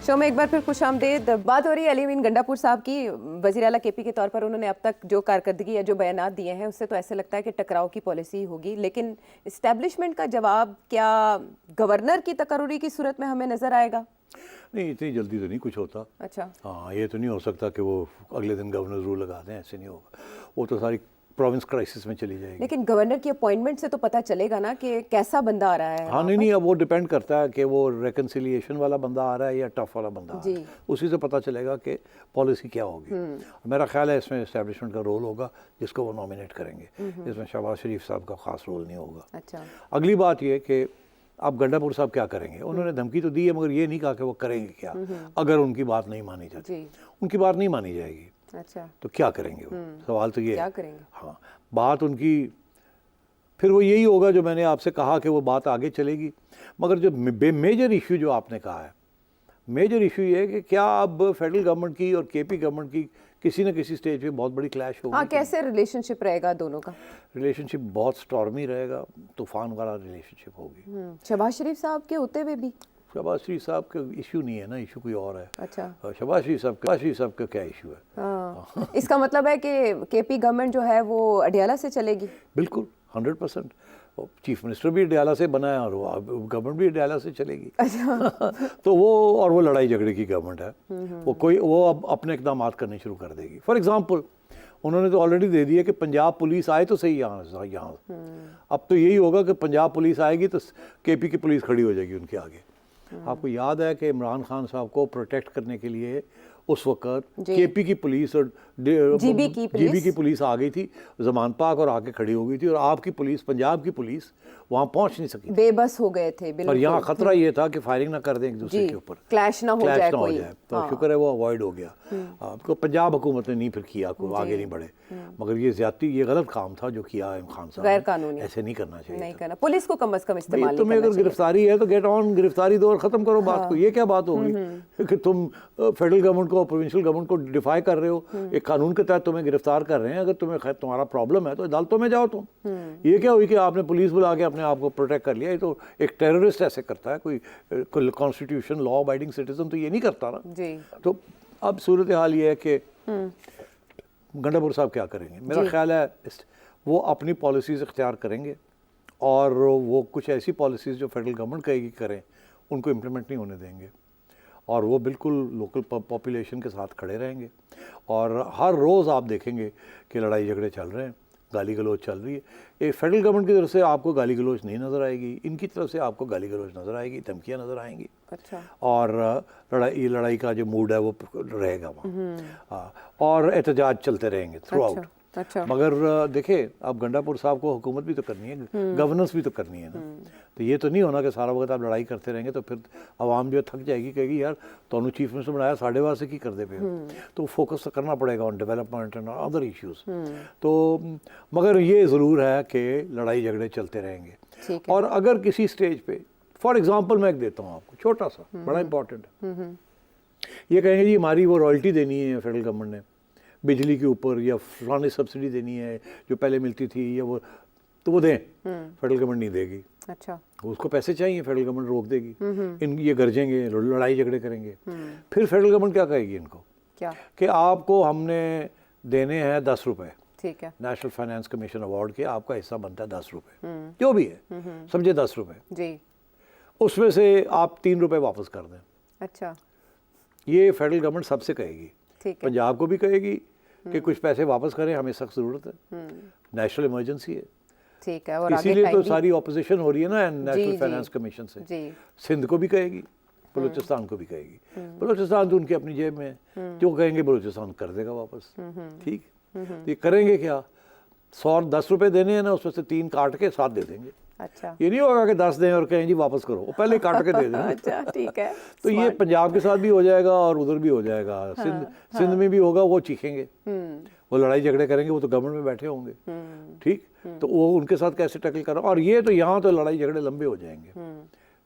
शो में एक बार फिर खुश आमदेद। बात हो रही है अली अमीन गंडापुर साहब की। वज़ीर आला केपी के तौर पर उन्होंने अब तक जो कारकर्दगी या जो बयानात दिए हैं उससे तो ऐसे लगता है कि टकराव की पॉलिसी होगी, लेकिन इस्टेब्लिशमेंट का जवाब क्या गवर्नर की तकर्रुरी की सूरत में हमें नज़र आएगा? नहीं, इतनी जल्दी तो नहीं कुछ होता। अच्छा, हाँ, ये तो नहीं हो सकता कि वो अगले दिन गवर्नर रूल लगा दें, ऐसे नहीं होगा। वो तो सारी प्रोविंस क्राइसिस में चली जाएगी। लेकिन गवर्नर की अपॉइंटमेंट से तो पता चलेगा ना कि कैसा बंदा आ रहा है। हाँ, नहीं, अब वो डिपेंड करता है कि वो रेकन्सिलिएशन वाला बंदा आ रहा है या टफ वाला बंदा आ रहा है। उसी से पता चलेगा कि पॉलिसी क्या होगी। मेरा ख्याल है इसमें एस्टेब्लिशमेंट का रोल होगा जिसको वो नॉमिनेट करेंगे। इसमें शहबाज शरीफ साहब का खास रोल नहीं होगा। अच्छा, अगली बात ये कि अब गंडापुर साहब क्या करेंगे। उन्होंने धमकी तो दी है मगर ये नहीं कहा कि वो करेंगे क्या अगर उनकी बात नहीं मानी जाती। उनकी बात नहीं मानी जाएगी, अच्छा, तो क्या करेंगे वो? सवाल तो ये क्या है। करेंगे? हाँ, बात उनकी फिर वो यही होगा जो मैंने आपसे कहा कि वो बात आगे चलेगी। मगर जो मेजर इशू जो आपने कहा है, मेजर इशू ये है कि क्या अब फेडरल गवर्नमेंट की और केपी गवर्नमेंट की किसी न किसी स्टेज पे बहुत बड़ी क्लैश होगी। हाँ, कैसे रिलेशनशिप रहेगा दोनों का? रिलेशनशिप बहुत स्टॉर्मी रहेगा, तूफान वाला रिलेशनशिप होगी। शहबाज शरीफ साहब के होते हुए भी? शहबाज शरीफ साहब का इशू नहीं है ना, इशू कोई और है। अच्छा, शहबाज शरीफ साहब का क्या इशू है? हाँ। इसका मतलब है कि केपी गवर्नमेंट जो है वो अडियाला से चलेगी? बिल्कुल 100%। चीफ मिनिस्टर भी अडियाला से बना है और वो गवर्नमेंट भी अडियाला से चलेगी। अच्छा। तो वो लड़ाई झगड़े की गवर्नमेंट है। वो अब अपने इकदाम करने शुरू कर देगी। फॉर एग्जाम्पल उन्होंने तो ऑलरेडी दे दिया कि पंजाब पुलिस आए तो सही यहाँ। अब तो यही होगा कि पंजाब पुलिस आएगी तो केपी की पुलिस खड़ी हो जाएगी उनके आगे। आपको याद है कि इमरान खान साहब को प्रोटेक्ट करने के लिए उस वक्त केपी की पुलिस और जीबी की पुलिस आ गई थी जमान पाक और आके खड़ी हो गई थी, और आपकी पुलिस, पंजाब की पुलिस वहाँ पहुँच नहीं सकी, बेबस हो गए थे। और यहाँ खतरा ये था कि फायरिंग ना कर दें एक दूसरे के ऊपर, क्लैश ना हो जाए कोई। तो शुक्र है वो अवॉइड हो गया। आपको पंजाब हुकूमत ने नहीं फिर किया, कोई आगे नहीं बढ़े। मगर ये ज्यादती, ये गलत काम था जो किया इमरान खान साहब, गैर कानूनी, ऐसे नहीं करना चाहिए, नहीं करना। पुलिस को कम से कम इस्तेमाल तुम्हें अगर गिरफ्तारी है तो गेट ऑन, गिरफ्तारी दो और खत्म करो बात को। ये क्या बात होगी कि तुम फेडरल गवर्नमेंट को, प्रोविंशियल गवर्नमेंट को डिफाई कर रहे हो, एक कानून के तहत तुम्हें गिरफ्तार कर रहे हैं। अगर तुम्हें तुम्हारा प्रॉब्लम है तो अदालतों में जाओ तुम। ये क्या हुई कि आपने पुलिस बुला के अपने आप को प्रोटेक्ट कर लिया? ये तो एक टेररिस्ट ऐसे करता है, कोई कॉन्स्टिट्यूशन लॉ अबाइडिंग सिटीजन तो ये नहीं करता ना जी। तो अब सूरत हाल ये है कि गंडापुर साहब क्या करेंगे। मेरा ख्याल है वो अपनी पॉलिसीज़ इख्तियार करेंगे और वो कुछ ऐसी पॉलिसीज़ जो फेडरल गवर्नमेंट कहेगी करें, उनको इम्प्लीमेंट नहीं होने देंगे और वो बिल्कुल लोकल पॉपुलेशन के साथ खड़े रहेंगे। और हर रोज़ आप देखेंगे कि लड़ाई झगड़े चल रहे हैं, गाली गलौज चल रही है। ये फेडरल गवर्नमेंट की तरफ से आपको गाली गलौज नहीं नज़र आएगी, इनकी तरफ से आपको गाली गलौज नज़र आएगी, धमकियाँ नज़र आएंगी। अच्छा। और लड़ाई का जो मूड है वो रहेगा वहाँ। हाँ, और एहतजाज चलते रहेंगे थ्रू आउट। अच्छा। मगर देखिए, अब गंडापुर साहब को हुकूमत भी तो करनी है, गवर्नेंस भी तो करनी है ना। तो ये तो नहीं होना कि सारा वक्त आप लड़ाई करते रहेंगे, तो फिर आवाम जो थक जाएगी, कहेगी यार तोनू चीफ मिनिस्टर बनाया, साढ़े वास्ते की कर दे पे। तो फोकस तो करना पड़ेगा on development and other issues. तो मगर ये ज़रूर है कि लड़ाई झगड़े चलते रहेंगे। और अगर किसी स्टेज पे, फॉर एग्जाम्पल मैं एक देता हूँ आपको छोटा सा, बड़ा इंपॉर्टेंट है, ये कहेंगे जी हमारी वो रॉयल्टी देनी है फेडरल गवर्नमेंट ने बिजली के ऊपर, या फलानी सब्सिडी देनी है जो पहले मिलती थी, या वो तो वो दें, फेडरल गवर्नमेंट नहीं देगी। अच्छा। उसको पैसे चाहिए, फेडरल गवर्नमेंट रोक देगी। इन ये गरजेंगे, लड़ाई झगड़े करेंगे। फिर फेडरल गवर्नमेंट क्या कहेगी इनको, क्या कि आपको हमने देने हैं 10 रुपए, ठीक है, नेशनल फाइनेंस कमीशन अवार्ड के आपका हिस्सा बनता है 10 रुपए, जो भी है समझे 10 रुपए जी, उसमें से आप 3 रुपए वापस कर दें। अच्छा, ये फेडरल गवर्नमेंट सबसे कहेगी, ठीक है, पंजाब को भी कहेगी कि कुछ पैसे वापस करें, हमें सख्त ज़रूरत है, नेशनल इमरजेंसी है, ठीक है। और इसीलिए तो सारी ऑपोजिशन हो रही है ना नेशनल फाइनेंस कमीशन से। जी, सिंध को भी कहेगी, बलूचिस्तान को भी कहेगी। बलूचिस्तान तो उनकी अपनी जेब में है, जो कहेंगे बलूचिस्तान कर देगा वापस, ठीक। तो ये करेंगे क्या, 110 रुपए देने हैं ना, उसमें से 3 काट के 7 दे देंगे। अच्छा, ये नहीं होगा कि 10 दें और कहें जी वापस करो, वो पहले काट के दे दें। अच्छा, ठीक है। तो ये पंजाब के साथ भी हो जाएगा और उधर भी हो जाएगा, सिंध में भी होगा, वो चीखेंगे, वो लड़ाई झगड़े करेंगे, वो तो गवर्नमेंट में बैठे होंगे, ठीक। तो वो उनके साथ कैसे टैकल करो, और ये तो यहाँ तो लड़ाई झगड़े लंबे हो जाएंगे,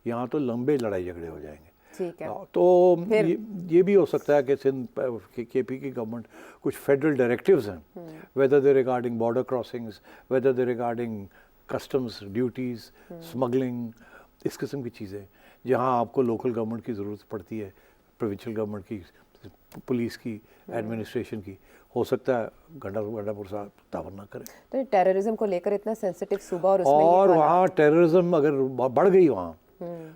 यहाँ तो लंबे लड़ाई झगड़े हो जाएंगे, ठीक है। तो ये भी हो सकता है कि सिंध केपी की गवर्नमेंट कुछ फेडरल डायरेक्टिव्स हैं, whether they regarding border crossings, whether they regarding customs duties, smuggling, इस किस्म की चीज़ें जहाँ आपको लोकल गवर्नमेंट की ज़रूरत पड़ती है, प्रोविंशियल गवर्नमेंट की, पुलिस की, एडमिनिस्ट्रेशन की, हो सकता है गंडापुर साहब तावन ना करें। तो टेररिज्म को लेकर इतना सेंसिटिव सूबा और उसमें और वहाँ टेररिज्म अगर बढ़ गई वहाँ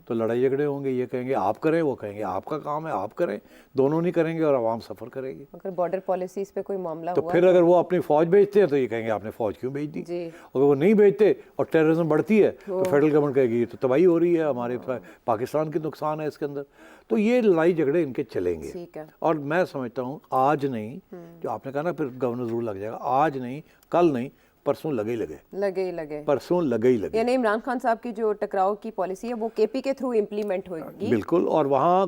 तो लड़ाई झगड़े होंगे, ये कहेंगे आप करें, वो कहेंगे आपका काम है आप करें, दोनों नहीं करेंगे और आवाम सफ़र करेगी। अगर बॉर्डर पॉलिसीज पे कोई मामला तो हुआ फिर अगर वो अपनी फ़ौज भेजते हैं तो ये कहेंगे आपने फ़ौज क्यों भेज दी, जी, अगर वो नहीं भेजते और टेररिज्म बढ़ती है तो फेडरल गवर्नमेंट कहेगी ये तो तबाही हो रही है, हमारे पाकिस्तान की नुकसान है इसके अंदर। तो ये लड़ाई झगड़े इनके चलेंगे, ठीक है। और मैं समझता हूँ आज नहीं, जो आपने कहा ना फिर गवर्नर रूल लग जाएगा, आज नहीं, कल नहीं, परसों लगे ही लगे, परसों लगे ही लगे। यानी इमरान खान साहब की जो टकराव की पॉलिसी है वो केपी के थ्रू इम्प्लीमेंट होगी, बिल्कुल। और वहाँ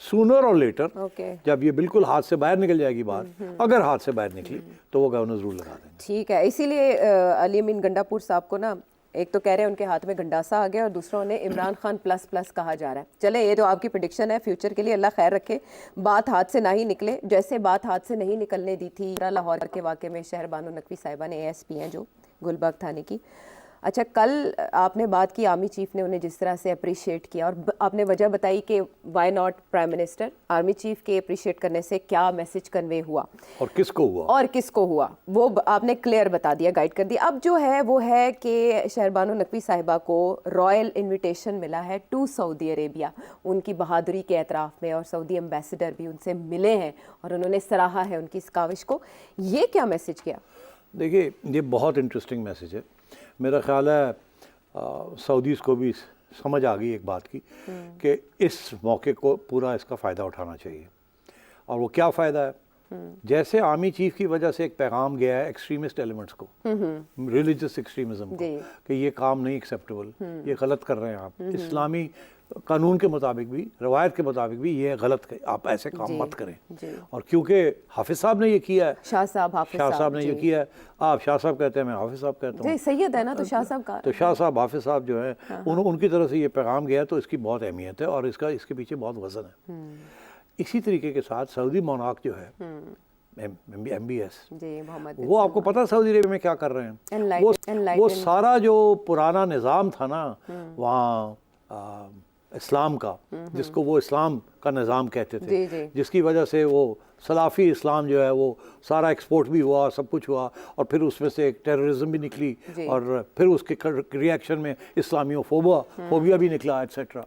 सूनर और लेटर जब ये बिल्कुल हाथ से बाहर निकल जाएगी बात, अगर हाथ से बाहर निकली तो वो गवर्नर रूल लगा देंगे। ठीक है। इसीलिए अली अमीन गंडापुर साहब को ना, एक तो कह रहे हैं उनके हाथ में गंडासा आ गया और दूसरा उन्हें इमरान खान प्लस प्लस कहा जा रहा है। चले, ये तो आपकी प्रेडिक्शन है फ्यूचर के लिए, अल्लाह खैर रखे, बात हाथ से ना ही निकले, जैसे बात हाथ से नहीं निकलने दी थी लाहौर के वाक़े में शहरबानो नकवी साहिबा ने, ASP हैं जो गुलबर्ग थाने की। अच्छा, कल आपने बात की आर्मी चीफ ने उन्हें जिस तरह से अप्रिशिएट किया और आपने वजह बताई कि why not prime minister, army chief के अप्रिशिएट करने से क्या मैसेज कन्वे हुआ और किसको हुआ वो आपने क्लियर बता दिया, गाइड कर दिया। अब जो है वो है कि शहरबानो नकवी साहिबा को रॉयल इन्विटेशन मिला है टू सऊदी अरेबिया, उनकी बहादुरी के एतराफ़ में, और सऊदी एम्बेसडर भी उनसे मिले हैं और उन्होंने सराहा है उनकी इस काविश को। ये क्या मैसेज किया? देखिए, ये बहुत इंटरेस्टिंग मैसेज है। मेरा ख्याल है सऊदीज़ को भी समझ आ गई एक बात की कि इस मौके को पूरा इसका फ़ायदा उठाना चाहिए। और वो क्या फ़ायदा है, जैसे आर्मी चीफ की वजह से एक पैगाम गया है एक्सट्रीमिस्ट एलिमेंट्स को, रिलीजियस एक्सट्रीमिज्म को, कि ये काम नहीं एक्सेप्टेबल, ये गलत कर रहे हैं आप, इस्लामी कानून के मुताबिक भी, रवायत के मुताबिक भी ये गलत है, आप ऐसे काम मत करें। और क्योंकि हाफिज साहब ने ये किया है, शाह साहब ने ये किया है, आप शाह साहब कहते हैं, मैं हाफिज साहब कहता हूँ, सैयद है ना, तो शाह साहब का, तो शाह साहब हाफिज साहब जो है उनकी तरफ से ये पैगाम गया, तो इसकी बहुत अहमियत है और इसके पीछे बहुत वजन है। इसी तरीके के साथ सऊदी मोनार्क जो है MBS, वो आपको पता सऊदी अरेबिया में क्या कर रहे हैं, वो सारा जो पुराना निज़ाम था ना वहाँ इस्लाम का, जिसको वो इस्लाम का निज़ाम कहते थे, जिसकी वजह से वो सलाफ़ी इस्लाम जो है वो सारा एक्सपोर्ट भी हुआ, सब कुछ हुआ, और फिर उसमें से एक टेररिज्म भी निकली, और फिर उसके रिएक्शन में इस्लामियोफोबिया भी निकला, एट्सेट्रा।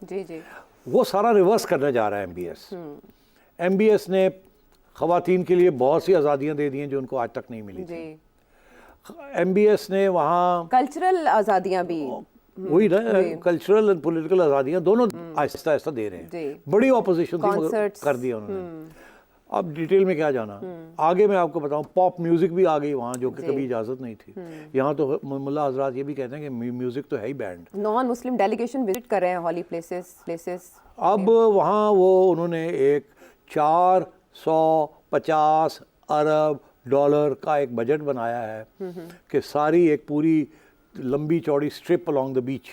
वो सारा रिवर्स करने जा रहा है एमबीएस। एमबीएस ने ख़वातीन के लिए बहुत सी आज़ादियाँ दे दी हैं जो उनको आज तक नहीं मिली थी। एमबीएस ने वहाँ कल्चरल आज़ादियाँ भी, वही ना, कल्चरल एंड पॉलिटिकल आज़ादियाँ दोनों आहिस्ता आहिस्ता दे रहे हैं। बड़ी ऑपोजिशन थी मगर कर दिया उन्होंने। अब डिटेल में क्या जाना, आगे मैं आपको बताऊं, पॉप म्यूजिक भी आ गई वहाँ, जो कि कभी इजाज़त नहीं थी। यहाँ तो मुल्ला हजरात ये भी कहते हैं कि म्यूजिक तो है ही band. Non Muslim delegation visit कर रहे हैं हॉली प्लेसेस। अब वहाँ वो उन्होंने एक 450 अरब डॉलर का एक बजट बनाया है कि सारी एक पूरी लंबी चौड़ी strip along the beach,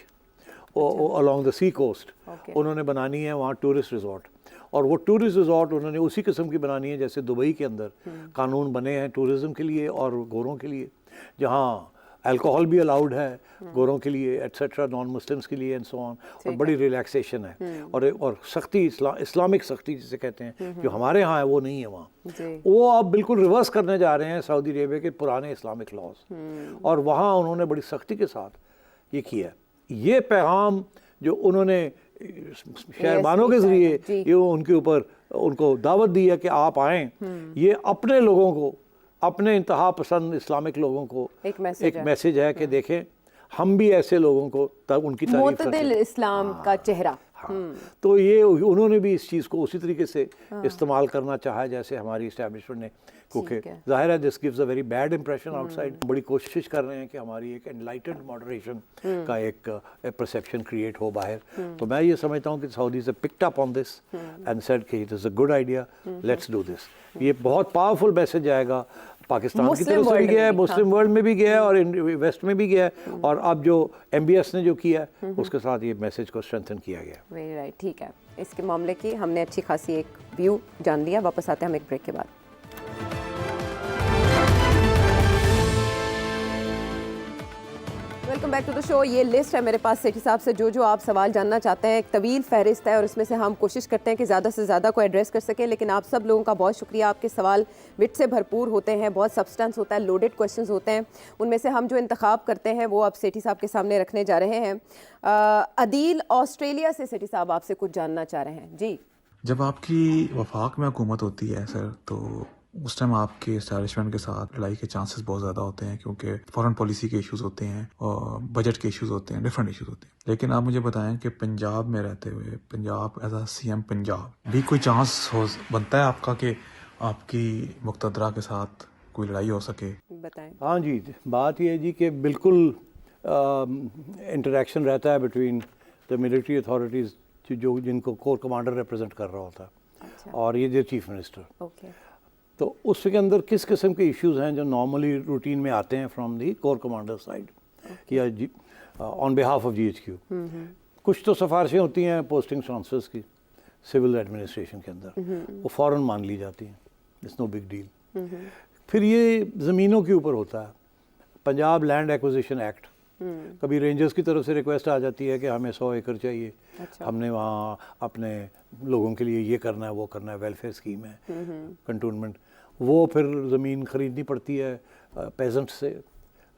along the sea coast उन्होंने बनानी है वहाँ टूरिस्ट रिजॉर्ट। और वो टूरिस्ट रिजॉर्ट उन्होंने उसी किस्म की बनानी है जैसे दुबई के अंदर कानून बने हैं टूरिज़म के लिए और गोरों के लिए, जहाँ अल्कोहल भी अलाउड है गोरों के लिए एट्सेट्रा, नॉन मुस्लिम्स के लिए एंड सो ऑन, और बड़ी रिलैक्सेशन है और सख्ती, इस्लामिक सख्ती जिसे कहते हैं जो हमारे यहाँ है वो नहीं है वहाँ। वो अब बिल्कुल रिवर्स करने जा रहे हैं सऊदी अरेबिया के पुराने इस्लामिक लॉज, और वहाँ उन्होंने बड़ी सख्ती के साथ ये किया। ये पैगाम जो उन्होंने शहरबानों के ज़रिए ये उनके ऊपर उनको दावत दी है कि आप आएँ, ये अपने लोगों को, अपने इंतहा पसंद इस्लामिक लोगों को एक मैसेज है कि देखें हम भी ऐसे लोगों को तब उनकी तारीफ करते हैं, इस्लाम का चेहरा। तो ये उन्होंने भी इस चीज़ को उसी तरीके से इस्तेमाल करना चाहा जैसे हमारी इस्टेब्लिशमेंट ने, क्योंकि जाहिर है this gives a very bad impression outside. बड़ी कोशिश कर रहे हैं कि हमारी एक एनलाइटेंड मॉडरेशन का एक परसेप्शन क्रिएट हो बाहर। तो मैं ये समझता हूँ कि Saudis have picked up on this and said कि it is a good idea, let's do this. ये बहुत पावरफुल मैसेज आएगा, पाकिस्तान की तरफ से भी गया है, मुस्लिम वर्ल्ड में भी गया है और वेस्ट में भी गया है, और अब जो एमबीएस ने जो किया है उसके साथ ये मैसेज को स्ट्रेंथन किया गया। वेरी राइट, ठीक है। इसके मामले की हमने अच्छी खासी एक व्यू जान लिया। वापस आते हैं हम एक ब्रेक के बाद। Welcome back to the show. ये लिस्ट है मेरे पास सेठी साहब से, जो आप सवाल जानना चाहते हैं। एक तवील फहरिस्त है और इसमें से हम कोशिश करते हैं कि ज़्यादा से ज़्यादा को एड्रेस कर सकें, लेकिन आप सब लोगों का बहुत शुक्रिया। आपके सवाल विट से भरपूर होते हैं, बहुत सब्सटेंस होता है, लोडेड क्वेश्चंस होते हैं। उनमें से हम जो इंतखाब करते हैं वो अब सेठी साहब के सामने रखने जा रहे हैं। अदील ऑस्ट्रेलिया से सेठी साहब आपसे कुछ जानना चाह रहे हैं। जी, जब आपकी वफाक में हुकूमत होती है सर, तो उस टाइम आपके एस्टैब्लिशमेंट के साथ लड़ाई के चांसेस बहुत ज़्यादा होते हैं, क्योंकि फॉरेन पॉलिसी के इश्यूज होते हैं और बजट के इश्यूज होते हैं, डिफरेंट इश्यूज होते हैं। लेकिन आप मुझे बताएं कि पंजाब में रहते हुए, Punjab as a CM Punjab भी कोई चांस बनता है आपका कि आपकी मुक़तदरा के साथ कोई लड़ाई हो सके? बताएं। हाँ जी, बात यह है जी कि बिल्कुल इंटरेक्शन रहता है बिटवीन द मिलिट्री अथॉरिटीज़ जो जिनको कोर कमांडर रिप्रेजेंट कर रहा होता है और ये जो चीफ मिनिस्टर। तो उसके अंदर किस किस्म के इश्यूज हैं जो नॉर्मली रूटीन में आते हैं from the core commander side या ऑन बिहाफ ऑफ जीएचक्यू। कुछ तो सिफारिशें होती हैं पोस्टिंग ट्रांसफर्स की सिविल एडमिनिस्ट्रेशन के अंदर, वो फ़ौरन मान ली जाती हैं, इट्स नो बिग डील। फिर ये ज़मीनों के ऊपर होता है, पंजाब लैंड एक्विजिशन एक्ट, कभी रेंजर्स की तरफ से रिक्वेस्ट आ जाती है कि हमें 100 एकड़ चाहिए, हमने वहाँ अपने लोगों के लिए ये करना है वो करना है, वेलफेयर स्कीम है, कंटोनमेंट, वो फिर ज़मीन ख़रीदनी पड़ती है पेजेंट से,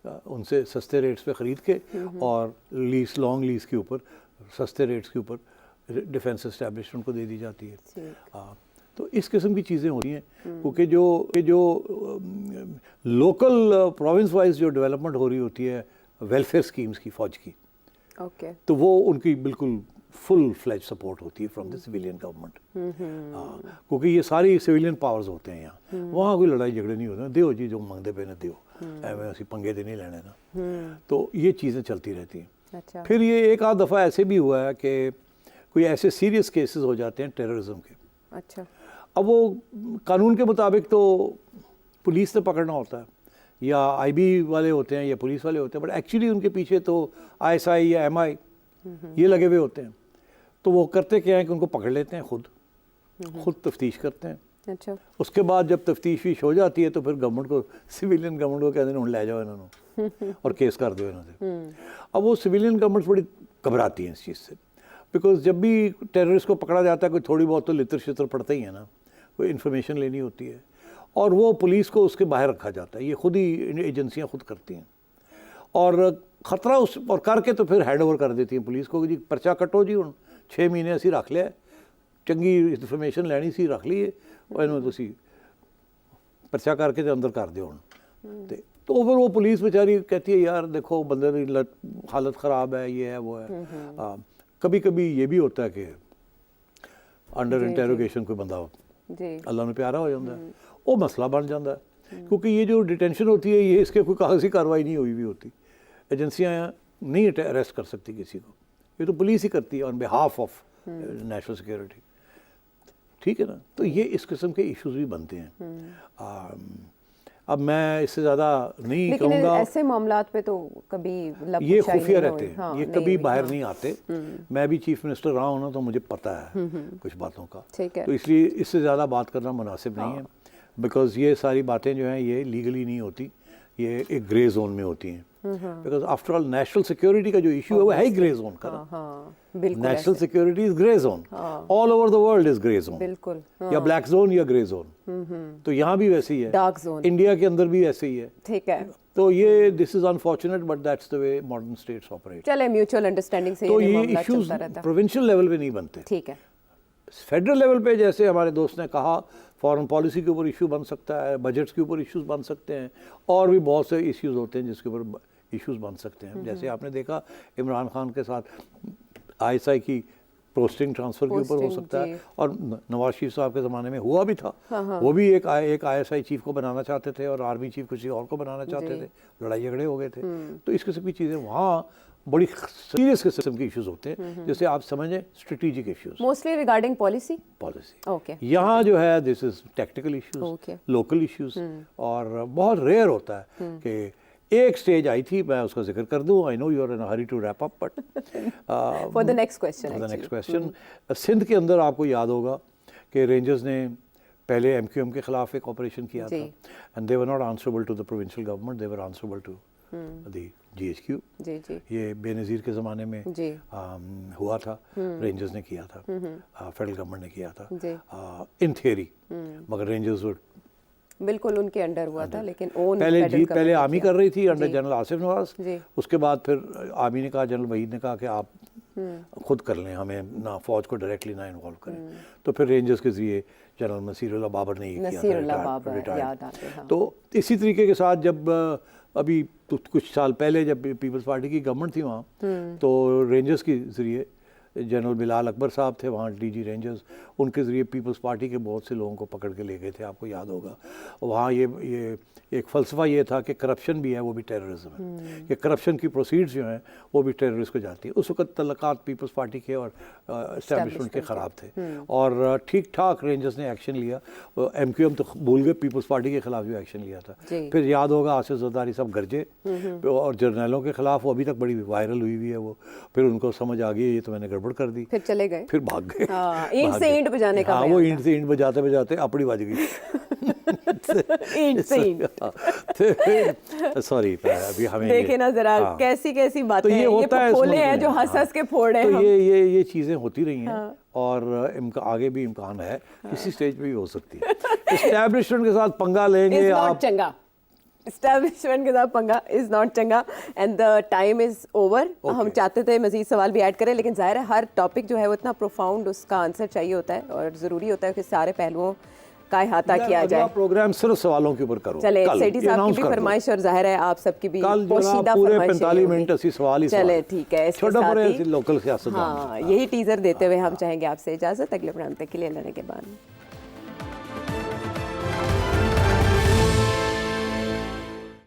उनसे सस्ते रेट्स पे ख़रीद के और लीज, लॉन्ग लीज के ऊपर सस्ते रेट्स के ऊपर डिफेंस एस्टेब्लिशमेंट को दे दी जाती है। तो इस किस्म की चीज़ें होती हैं, क्योंकि जो लोकल प्रोविंस वाइज जो डेवलपमेंट हो रही होती है वेलफेयर स्कीम्स की, फ़ौज की, तो वो उनकी बिल्कुल फुल फ्लैज सपोर्ट होती है फ्रॉम द सिविलियन गवर्नमेंट। क्योंकि ये सारी सिविलियन पावर्स होते हैं यहाँ, वहाँ कोई लड़ाई झगड़े नहीं होते, दियो जी जो मंगते पे ना दियो, एवं ऐसी पंगे दे नहीं लेने ना। तो ये चीज़ें चलती रहती हैं। फिर ये एक आध दफ़ा ऐसे भी हुआ है कि कोई ऐसे सीरियस केसेस हो जाते हैं टेररिज्म के। अब वो कानून के मुताबिक तो पुलिस ने पकड़ना होता है या आईबी वाले होते हैं या पुलिस वाले होते हैं, बट एक्चुअली उनके पीछे तो आईएसआई या एमआई ये लगे हुए होते हैं। तो वो करते क्या है कि उनको पकड़ लेते हैं, खुद तफ्तीश करते हैं। उसके बाद जब तफ्तीश वीश हो जाती है तो फिर गवर्नमेंट को, सिविलियन गवर्नमेंट को कहते हैं ले जाओ इन्होंने और केस कर दो इन्होंने। अब वो सिविलियन गवर्नमेंट बड़ी घबराती हैं इस चीज़ से, बिकॉज जब भी टेररिस्ट को पकड़ा जाता है कोई थोड़ी बहुत तो लितर शितर पड़ता ही है ना, कोई इन्फॉर्मेशन लेनी होती है और वो पुलिस को उसके बाहर रखा जाता है। ये खुद ही एजेंसियां खुद करती हैं और ख़तरा उस और करके तो फिर हैंड ओवर कर देती हैं पुलिस को कि जी पर्चा कटो जी, 6 ਮਹੀਨੇ ਅਸੀਂ ਰੱਖ ਲਿਆ, ਚੰਗੀ ਇਨਫੋਰਮੇਸ਼ਨ ਲੈਣੀ ਸੀ, ਰੱਖ ਲਈਏ, ਇਹਨੂੰ ਤੁਸੀਂ ਪਰਚਾ ਕਰਕੇ ਤੇ ਅੰਦਰ ਕਰ ਦਿਓ ਹੁਣ। ਤੇ तो फिर वो पुलिस बेचारी कहती है यार देखो बंदे की हालत ख़राब है, ये है वो है। कभी कभी ये भी होता है कि अंडर इंटेरोगेशन कोई बंदा अल्लाह ने प्यारा हो जाता है, वो मसला बन जाता है, क्योंकि ये जो डिटेंशन होती है ये इसके कोई कागजी कार्रवाई नहीं हुई भी होती, एजेंसियाँ नहीं अरेस्ट कर सकती किसी को, ये तो पुलिस ही करती है on behalf of national security. ठीक है ना, तो ये इस किस्म के इश्यूज भी बनते हैं। अब मैं इससे ज़्यादा नहीं कहूँगा, ऐसे मामलात पे तो कभी ये खुफिया रहते हैं, ये कभी बाहर नहीं आते। मैं भी चीफ मिनिस्टर रहा हूँ ना, तो मुझे पता है कुछ बातों का, तो इसलिए इससे ज़्यादा बात करना मुनासिब नहीं है, बिकॉज ये सारी बातें जो हैं ये लीगली नहीं होती, ये एक ग्रे जोन में होती हैं, because after all national security का जो इशू है वो है ही ग्रे जोन का। National security is grey zone, all over the world is grey zone, बिल्कुल, या ब्लैक जोन या ग्रे जोन। तो यहाँ भी वैसे ही है, डार्क जोन, इंडिया के अंदर भी ऐसे ही है। ठीक है, तो ये this is unfortunate but that's the way modern states operate. चले म्यूचुअल अंडरस्टैंडिंग से तो ये इश्यूज प्रोविंशियल लेवल पे नहीं बनते, ठीक है। फेडरल लेवल पे जैसे हमारे दोस्त ने कहा, फॉरेन पॉलिसी के ऊपर इशू बन सकता है, बजट्स के ऊपर इश्यूज बन सकते हैं, और भी बहुत से इश्यूज होते हैं जिसके ऊपर इश्यूज बन सकते हैं। जैसे आपने देखा इमरान खान के साथ ISI की पोस्टिंग ट्रांसफ़र के ऊपर हो सकता है, और नवाज शरीफ साहब के ज़माने में हुआ भी था। वो भी एक ISI चीफ को बनाना चाहते थे और आर्मी चीफ किसी और को बनाना चाहते थे, लड़ाई झगड़े हो गए थे। तो इस किस्म की चीज़ें वहाँ बड़ी सीरियस किस्म के इश्यूज होते हैं, जैसे आप समझें strategic issues, mostly regarding policy. Okay, यहाँ जो है this is technical issues, local issues, और बहुत रेयर होता है कि एक स्टेज आई थी, मैं उसका जिक्र कर दूं, I know you are in a hurry to wrap up, but for the next question, Sindh के अंदर आपको याद होगा कि रेंजर्स ने पहले MQM के खिलाफ एक ऑपरेशन किया था, and they were not answerable to the provincial government, they were answerable to the GHQ। ये बेनज़ीर के ज़माने में हुआ था, रेंजर्स ने किया था, फेडरल गवर्नमेंट ने किया था इन थियरी, मगर रेंजर्स बिल्कुल उनके अंडर हुआ था, लेकिन पहले आर्मी कर रही थी अंडर जनरल आसिफ नवाज, उसके बाद फिर आर्मी ने कहा, जनरल वहीद ने कहा कि आप खुद कर लें, हमें ना फौज को डायरेक्टली ना इन्वॉल्व करें। तो फिर रेंजर्स के जरिए जनरल नसीरुल्लाह बाबर ने ये किया था। तो इसी तरीके के साथ जब अभी कुछ साल पहले जब पीपल्स पार्टी की गवर्नमेंट थी वहाँ, तो रेंजर्स के ज़रिए जनरल बिलाल अकबर साहब थे वहाँ DG रेंजर्स, उनके ज़रिए पीपल्स पार्टी के बहुत से लोगों को पकड़ के ले गए थे, आपको याद होगा। वहाँ ये एक फ़लसफ़ा ये था कि करप्शन भी है वो भी टेररिज्म है, कि करप्शन की प्रोसीड्स जो हैं वो भी टेररिस्ट को जाती है। उस वक्त तल्लकात पीपल्स पार्टी के और इस्टेब्लिशमेंट के ख़राब थे, और ठीक ठाक रेंजर्स ने एक्शन लिया, MQM तो भूल गए, पीपल्स पार्टी के ख़िलाफ़ भी एक्शन लिया था। फिर याद होगा आसिफ ज़रदारी साहब गरजे, और जर्नलों के ख़िलाफ़ वो अभी तक बड़ी वायरल हुई है वो, फिर उनको समझ आ गई ये तो मैंने गड़बड़ कर दी, फिर चले गए, फिर भाग गए, ईंट से ईंट बजाने का। हाँ, वो ईंट से ईंट बजाते बजाते अपनी बज गई। सॉरी, अभी हमें देखे ना जरा कैसी कैसी बातें, तो ये होता है, खोले हैं जो हंस के फोड़ रहे हैं। तो ये चीज़ें होती रही हैं, और आगे भी इम्कान है, किसी स्टेज पे भी हो सकती है। एस्टैब्लिशमेंट के साथ पंगा लेंगे आप, चंगा एस्टैब्लिशमेंट के साथ पंगा इज नॉट चंगा, and the time is over. हम चाहते थे मजीद सवाल भी ऐड करें, लेकिन जाहिर है हर टॉपिक जो है वो इतना प्रोफाउंड उसका आंसर चाहिए होता है, और ज़रूरी होता है कि सारे पहलुओं का अहाता किया जाए। प्रोग्राम सिर्फ सवालों के ऊपर करो। चले, सेठी साहब की भी फरमाइश, और जाहिर है आप सबकी भी पोशीदा पूरे 45 मिनट ऐसी सवाल ही चले, ठीक है। छोटा लोकल सियासत, हाँ, यही टीजर देते हुए हम चाहेंगे आपसे इजाज़त। अगले प्रोग्राम तक के लिए अल्लाह के बाद।